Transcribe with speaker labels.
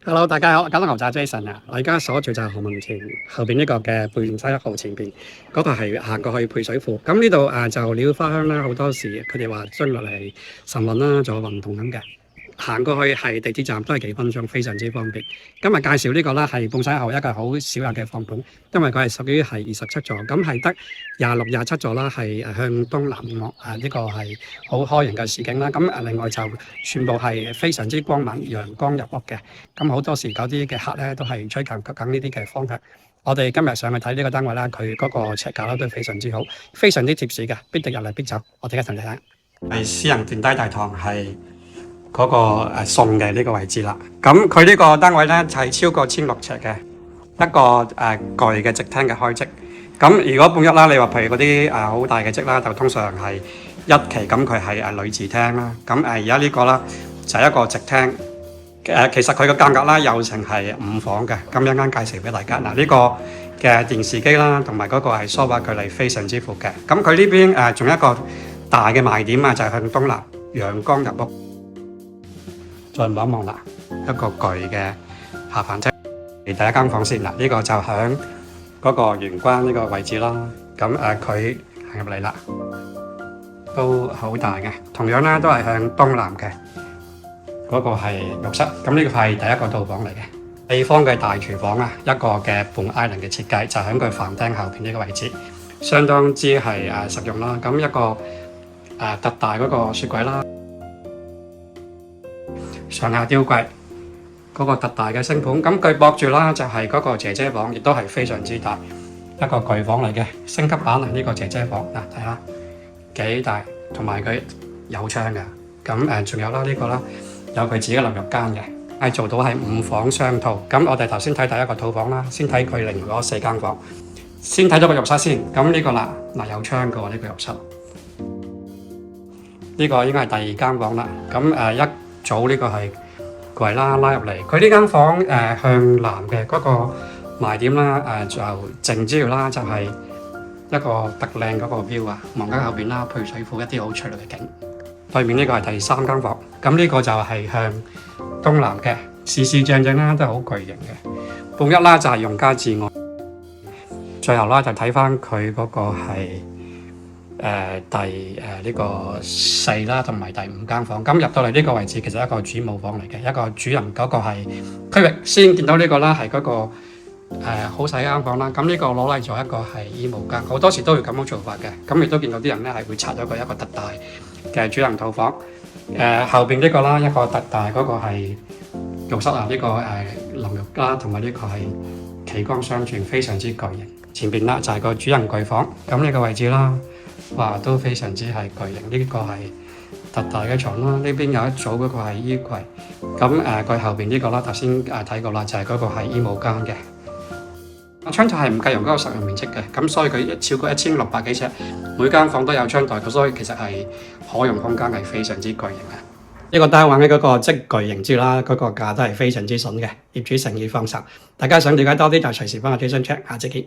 Speaker 1: Hello，大家好，我九龍牛仔 Jason 啊，我而家所住就係何文田後邊呢個嘅貝沙1號前邊嗰度係行過去配水庫。咁呢度就鳥花香啦，好多時佢哋話將落嚟晨運啦，做運動咁嘅。行過去係地鐵站都係幾分鐘，非常之方便。今日介紹呢個啦係貝沙1號一個好少有嘅放盤，因為佢係屬於係27座，咁係得26、27座啦，係向東南望呢個係好開揚嘅視景啦。咁另外就全部係非常之光猛，陽光入屋嘅。咁好多時嗰啲嘅客咧都係追求緊呢啲嘅方向。我哋今日上去睇呢個單位啦，佢嗰個尺價咧都非常之好，非常之貼市嘅，必定入嚟必走。我哋一齊睇睇。係私人電梯大堂係嗰個送嘅呢個位置啦。咁佢呢個單位咧係超過1600尺嘅一個巨嘅直廳嘅開積。咁如果半一啦，你話譬如嗰啲好大嘅積啦，就通常係一期咁佢係女字廳啦。咁而家呢個啦就係一個直廳。其實佢個間隔啦有成係5房嘅，咁一陣間介紹俾大家。嗱，呢個嘅電視機啦，同埋嗰個係梳化距離非常之闊嘅。咁佢呢邊仲有一個大嘅賣點啊，就係向東南，陽光入屋。再望一望啦，一個巨嘅下飯廳。嚟第一間房先，嗱，呢個就響嗰個玄關呢個位置啦。咁佢行入嚟啦，都好大嘅。同樣咧都係向東南嘅。嗰個係浴室，咁呢個係第一個套房嚟嘅。地方嘅大廚房啊，一個嘅半 island 嘅設計，就喺佢飯廳後邊呢個位置，相當之係實用啦。咁一個特大嗰個雪櫃啦，上下吊櫃，嗰個特大嘅星盤，咁佢駁住啦就係嗰個姐姐房，亦都係非常之大，一個巨房嚟嘅，升級版啊呢個姐姐房，嗱睇下幾大，同埋佢有窗嘅，咁仲有啦呢個啦。有佢自己嘅淋浴間嘅，係做到係5房雙套。咁我哋頭先睇第一個套房啦，先睇佢另外嗰4間房，先睇咗個浴室先。咁呢個啦，嗱有窗嘅喎呢個浴室，呢個應該係第2間房啦。咁一早呢個係櫃啦，拉入嚟。佢呢間房向南嘅嗰個賣點啦，就靜之餘啦，就係一個特靚嗰個 view 啊，望緊後邊啦，配水庫一啲好出嚟嘅景。對面呢個係第3間房，咁呢個就係向東南嘅，四四正正啦，都係好巨型嘅。半一啦就係用家自愛，最後啦就睇翻佢嗰個係呢個4啦，同埋第5間房。咁入到嚟呢個位置其實係一個主務房嚟嘅，一個主人嗰個係區域。先見到呢個啦，係嗰個好細間房啦。咁呢個攞嚟做一個係衣帽間，好多時都會咁樣做法嘅。咁亦都見到啲人咧係會拆咗佢一個特大嘅主人套房，後邊呢個啦，一個特大嗰個係浴室啊，呢個淋浴啦，同埋呢個係奇光相傳，非常之巨型。前邊啦就係個主人櫃房，咁呢個位置啦，哇都非常之係巨型。呢個係特大嘅床啦，呢邊有一組嗰個係衣櫃，咁佢後邊呢個啦，頭先睇過啦，就係嗰個係衣帽間嘅。窗台係唔計用嗰個實用面積嘅，咁所以佢超過1600幾尺，每間房都有窗台，所以其實係可用空間係非常之巨型嘅。呢個單位嘅嗰個即巨型之啦，嗰個價都係非常之筍嘅，業主誠意放售。大家想了解多啲就隨時幫我 Jason check，下次見。